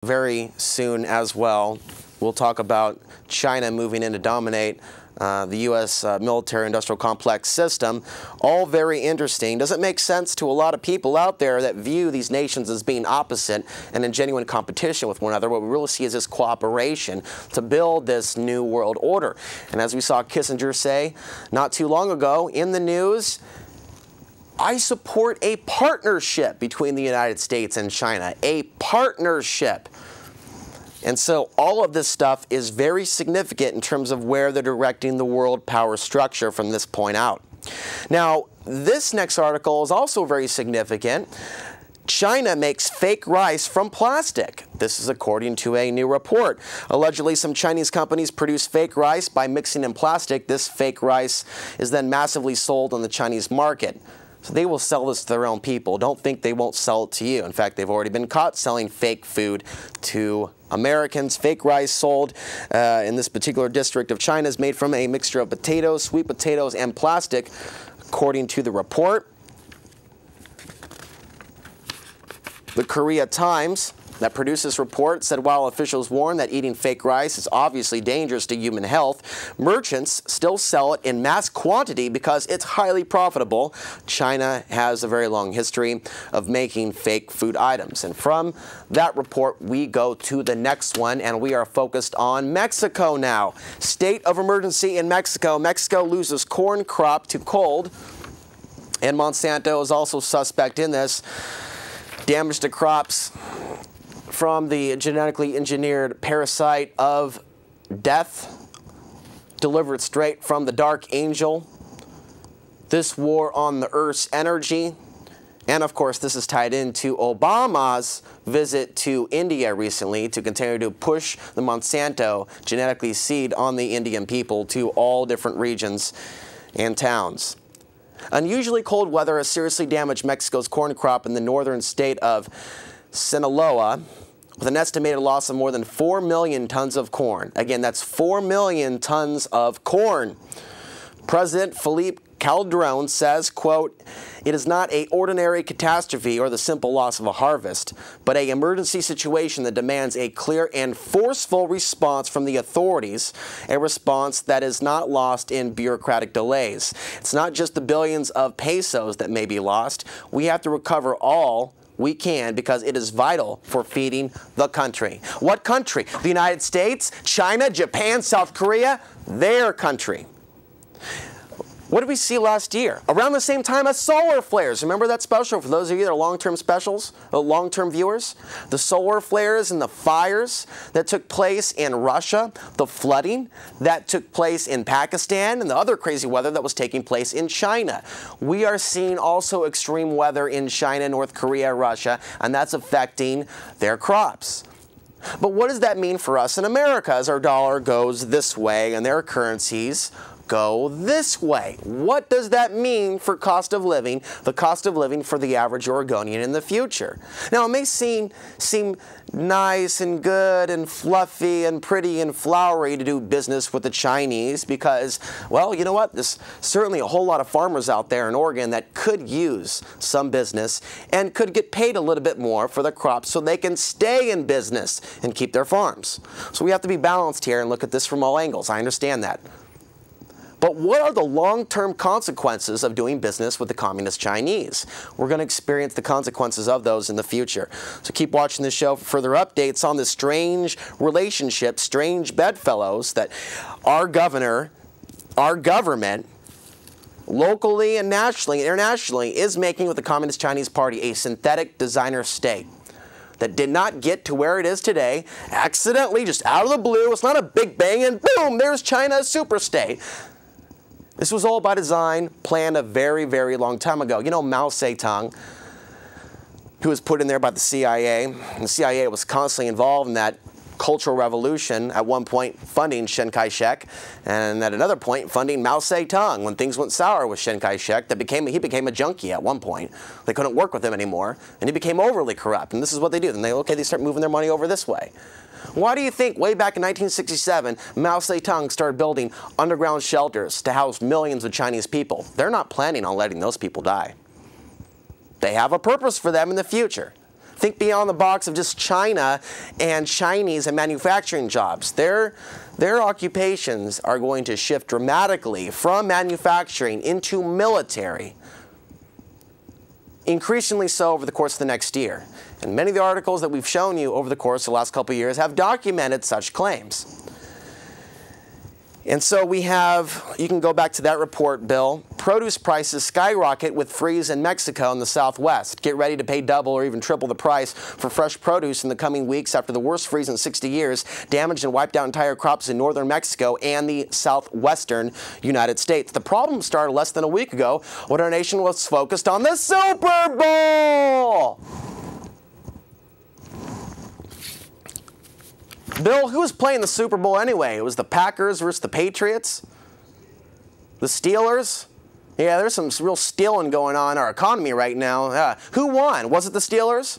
Very soon as well, we'll talk about China moving in to dominate the U.S. military-industrial complex system. All very interesting. Doesn't make sense to a lot of people out there that view these nations as being opposite and in genuine competition with one another. What we really see is this cooperation to build this new world order. And as we saw Kissinger say not too long ago in the news, I support a partnership between the United States and China, a partnership. And so all of this stuff is very significant in terms of where they're directing the world power structure from this point out. Now, this next article is also very significant. China makes fake rice from plastic. This is according to a new report. Allegedly, some Chinese companies produce fake rice by mixing in plastic. This fake rice is then massively sold on the Chinese market. So they will sell this to their own people. Don't think they won't sell it to you. In fact, they've already been caught selling fake food to Americans. Fake rice sold in this particular district of China is made from a mixture of potatoes, sweet potatoes, and plastic, according to the report. The Korea Times that produced this report said while officials warn that eating fake rice is obviously dangerous to human health, merchants still sell it in mass quantity because it's highly profitable. China has a very long history of making fake food items. And from that report, we go to the next one, and we are focused on Mexico now. State of emergency in Mexico. Mexico loses corn crop to cold, and Monsanto is also suspect in this. Damage to crops from the genetically engineered parasite of death, delivered straight from the dark angel. This war on the Earth's energy. And of course, this is tied into Obama's visit to India recently to continue to push the Monsanto genetically seed on the Indian people to all different regions and towns. Unusually cold weather has seriously damaged Mexico's corn crop in the northern state of Sinaloa, with an estimated loss of more than 4 million tons of corn. Again, that's 4 million tons of corn. President Felipe Calderon says, quote, "It is not an ordinary catastrophe or the simple loss of a harvest, but an emergency situation that demands a clear and forceful response from the authorities, a response that is not lost in bureaucratic delays. It's not just the billions of pesos that may be lost. We have to recover all we can because it is vital for feeding the country." What country? The United States, China, Japan, South Korea, their country. What did we see last year? Around the same time as solar flares. Remember that special? For those of you that are long-term specials, long-term viewers, the solar flares and the fires that took place in Russia, the flooding that took place in Pakistan, and the other crazy weather that was taking place in China. We are seeing also extreme weather in China, North Korea, Russia, and that's affecting their crops. But what does that mean for us in America as our dollar goes this way and their currencies go this way? What does that mean for cost of living, the cost of living for the average Oregonian in the future? Now, it may seem nice and good and fluffy and pretty and flowery to do business with the Chinese because, well, you know what? There's certainly a whole lot of farmers out there in Oregon that could use some business and could get paid a little bit more for the crops so they can stay in business and keep their farms. So we have to be balanced here and look at this from all angles. I understand that. But what are the long-term consequences of doing business with the Communist Chinese? We're going to experience the consequences of those in the future. So keep watching this show for further updates on this strange relationship, strange bedfellows that our governor, our government, locally and nationally, internationally, is making with the Communist Chinese Party, a synthetic designer state that did not get to where it is today, accidentally, just out of the blue. It's not a big bang and boom, there's China, a super state. This was all by design, planned a very, very long time ago. You know Mao Zedong, who was put in there by the CIA, and the CIA was constantly involved in that Cultural Revolution, at one point funding Chiang Kai-shek, and at another point funding Mao Zedong. When things went sour with Chiang Kai-shek, he became a junkie at one point. They couldn't work with him anymore, and he became overly corrupt. And this is what they do. Then they start moving their money over this way. Why do you think way back in 1967, Mao Zedong started building underground shelters to house millions of Chinese people? They're not planning on letting those people die. They have a purpose for them in the future. Think beyond the box of just China and Chinese and manufacturing jobs. Their occupations are going to shift dramatically from manufacturing into military, increasingly so over the course of the next year. And many of the articles that we've shown you over the course of the last couple of years have documented such claims. And so we have, you can go back to that report, Bill. Produce prices skyrocket with freeze in Mexico and the Southwest. Get ready to pay double or even triple the price for fresh produce in the coming weeks after the worst freeze in 60 years damaged and wiped out entire crops in northern Mexico and the southwestern United States. The problem started less than a week ago when our nation was focused on the Super Bowl. Bill, who was playing the Super Bowl anyway? It was the Packers versus the Patriots? The Steelers? Yeah, there's some real stealing going on in our economy right now. Who won? Was it the Steelers?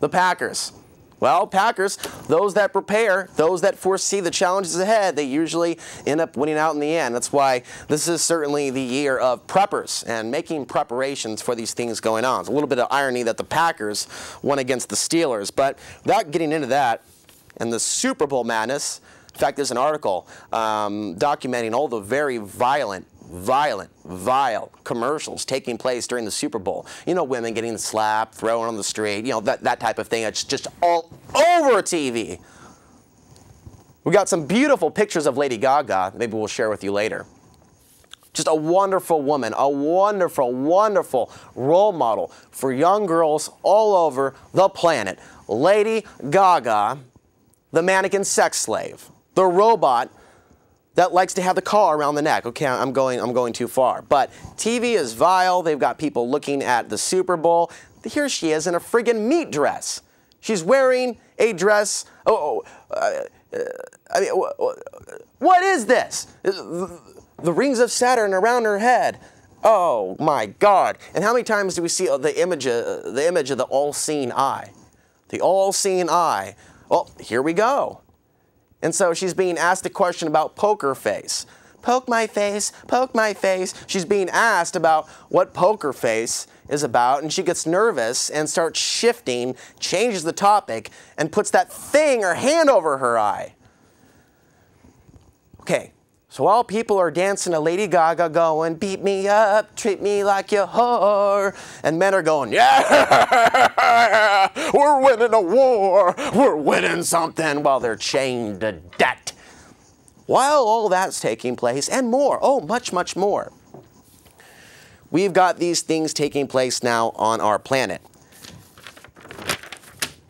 The Packers. Well, Packers, those that prepare, those that foresee the challenges ahead, they usually end up winning out in the end. That's why this is certainly the year of preppers and making preparations for these things going on. It's a little bit of irony that the Packers won against the Steelers, but without getting into that, and the Super Bowl madness. In fact, there's an article documenting all the very vile commercials taking place during the Super Bowl. You know, women getting slapped, thrown on the street, you know, that type of thing. It's just all over TV. We got some beautiful pictures of Lady Gaga. Maybe we'll share with you later. Just a wonderful woman, a wonderful, wonderful role model for young girls all over the planet. Lady Gaga, the mannequin sex slave, the robot that likes to have the collar around the neck. Okay, I'm going too far. But TV is vile. They've got people looking at the Super Bowl. Here she is in a friggin' meat dress. She's wearing a dress. I mean, what is this? The rings of Saturn around her head. Oh my God! And how many times do we see the image of the all-seeing eye? The all-seeing eye. Well, here we go. And so she's being asked a question about poker face. Poke my face, poke my face. She's being asked about what poker face is about, and she gets nervous and starts shifting, changes the topic, and puts that thing, her hand over her eye. Okay, so while people are dancing to Lady Gaga going, beat me up, treat me like your whore, and men are going, yeah, we're winning a war, we're winning something, while they're chained to debt. While all that's taking place, and more, oh, much, much more, we've got these things taking place now on our planet.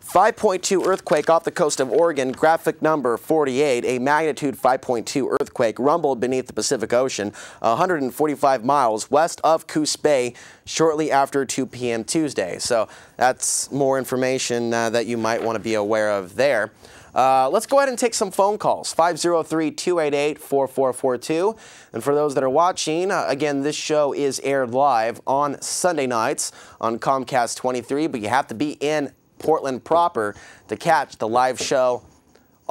5.2 earthquake off the coast of Oregon, graphic number 48, a magnitude 5.2 earthquake rumbled beneath the Pacific Ocean 145 miles west of Coos Bay shortly after 2 p.m. Tuesday. So that's more information that you might want to be aware of there. Let's go ahead and take some phone calls, 503-288-4442. And for those that are watching, again, this show is aired live on Sunday nights on Comcast 23, but you have to be in Portland proper to catch the live show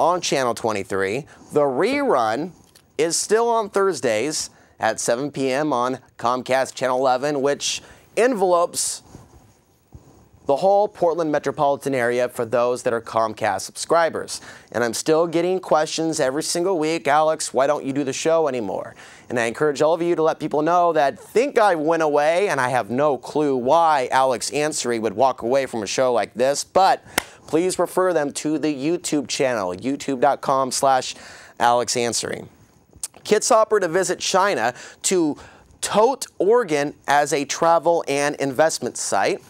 on Channel 23. The rerun is still on Thursdays at 7 p.m. on Comcast Channel 11, which envelopes the whole Portland metropolitan area for those that are Comcast subscribers. And I'm still getting questions every single week, Alex, why don't you do the show anymore? And I encourage all of you to let people know that think I went away, and I have no clue why Alex Ansary would walk away from a show like this, but please refer them to the YouTube channel, youtube.com/Alex Ansary. Kids Hopper to visit China to tote Oregon as a travel and investment site.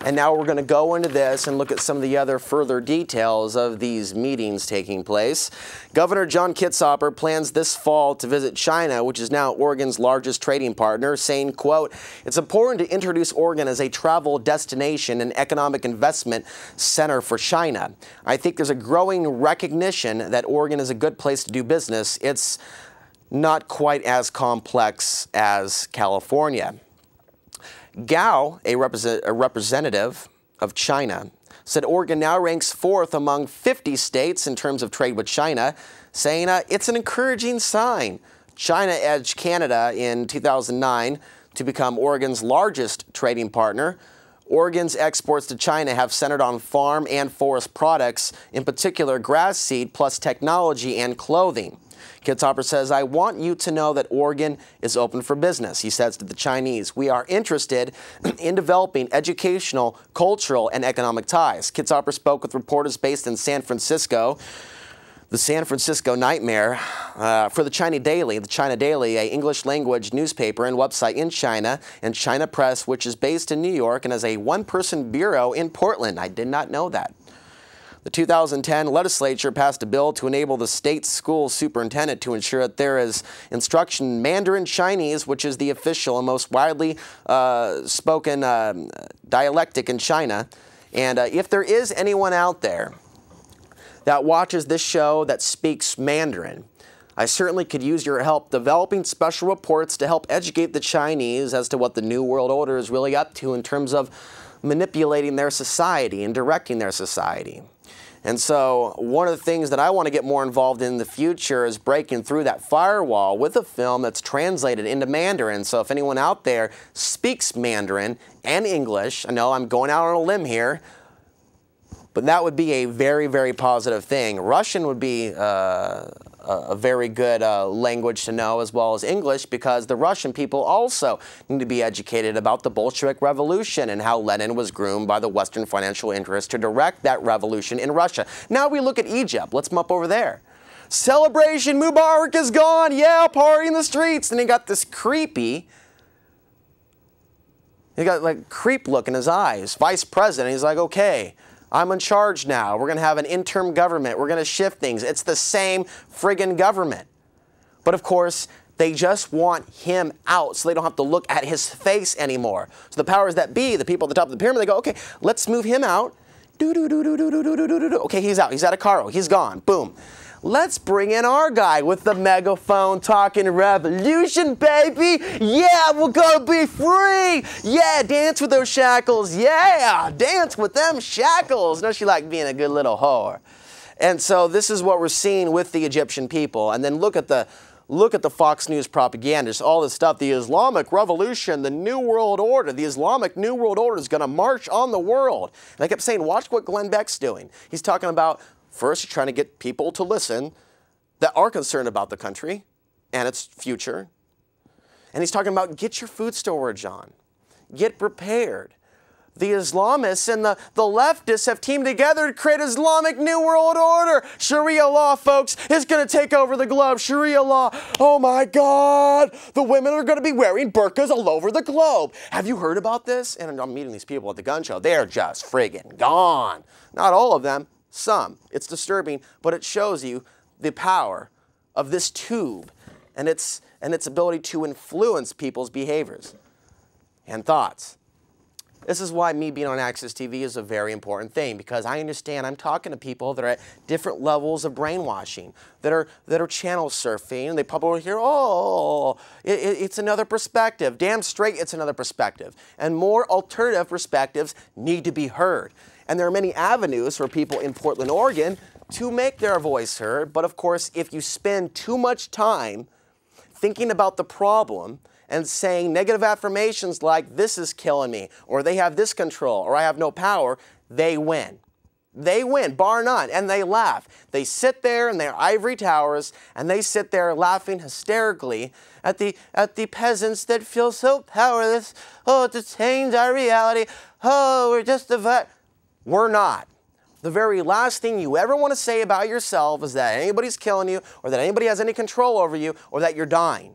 And now we're going to go into this and look at some of the other further details of these meetings taking place. Governor John Kitzhaber plans this fall to visit China, which is now Oregon's largest trading partner, saying, quote, "It's important to introduce Oregon as a travel destination and economic investment center for China. I think there's a growing recognition that Oregon is a good place to do business. It's not quite as complex as California." Gao, a representative of China, said Oregon now ranks 4th among 50 states in terms of trade with China, saying it's an encouraging sign. China edged Canada in 2009 to become Oregon's largest trading partner. Oregon's exports to China have centered on farm and forest products, in particular grass seed, plus technology and clothing. Kitzhaber says, I want you to know that Oregon is open for business. He says to the Chinese, we are interested in developing educational, cultural, and economic ties. Kitzhaber spoke with reporters based in San Francisco. The San Francisco Nightmare for the China Daily, an English-language newspaper and website in China, and China Press, which is based in New York and has a one-person bureau in Portland. I did not know that. The 2010 legislature passed a bill to enable the state school superintendent to ensure that there is instruction in Mandarin Chinese, which is the official and most widely spoken dialectic in China. And if there is anyone out there that watches this show that speaks Mandarin, I certainly could use your help developing special reports to help educate the Chinese as to what the New World Order is really up to in terms of manipulating their society and directing their society. And so one of the things that I want to get more involved in the future is breaking through that firewall with a film that's translated into Mandarin. So if anyone out there speaks Mandarin and English, I know I'm going out on a limb here, but that would be a very, very positive thing. Russian would be a very good language to know, as well as English, because the Russian people also need to be educated about the Bolshevik Revolution and how Lenin was groomed by the Western financial interests to direct that revolution in Russia. Now we look at Egypt. Let's come up over there. Celebration, Mubarak is gone. Yeah, party in the streets. And he got this creepy, he got like creep look in his eyes. Vice president, he's like, okay, I'm in charge now. We're going to have an interim government. We're going to shift things. It's the same friggin' government. But of course, they just want him out so they don't have to look at his face anymore. So the powers that be, the people at the top of the pyramid, they go, okay, let's move him out. Okay, he's out. He's out of Cairo. He's gone. Boom. Let's bring in our guy with the megaphone talking revolution, baby. Yeah, we're gonna be free. Yeah, dance with those shackles. Yeah, dance with them shackles. Don't you like being a good little whore? And so this is what we're seeing with the Egyptian people. And then look at the Fox News propagandists, all this stuff, the Islamic Revolution, the New World Order, the Islamic New World Order is going to march on the world. And I kept saying, watch what Glenn Beck's doing. He's talking about, first, he's trying to get people to listen that are concerned about the country and its future. And he's talking about, get your food storage on. Get prepared. The Islamists and the leftists have teamed together to create Islamic New World Order. Sharia law, folks, is going to take over the globe. Sharia law. Oh my God. The women are going to be wearing burqas all over the globe. Have you heard about this? And I'm meeting these people at the gun show. They're just friggin' gone. Not all of them. Some. It's disturbing, but it shows you the power of this tube and its ability to influence people's behaviors and thoughts. This is why me being on Access TV is a very important thing, because I understand I'm talking to people that are at different levels of brainwashing, that are channel surfing, and they probably hear, oh, it's another perspective. Damn straight, it's another perspective. And more alternative perspectives need to be heard. And there are many avenues for people in Portland, Oregon to make their voice heard. But of course, if you spend too much time thinking about the problem and saying negative affirmations like, this is killing me, or they have this control, or I have no power, they win. They win, bar none, and they laugh. They sit there in their ivory towers, and they sit there laughing hysterically at the peasants that feel so powerless. Oh, to change our reality. Oh, we're just We're not. The very last thing you ever want to say about yourself is that anybody's killing you, or that anybody has any control over you, or that you're dying.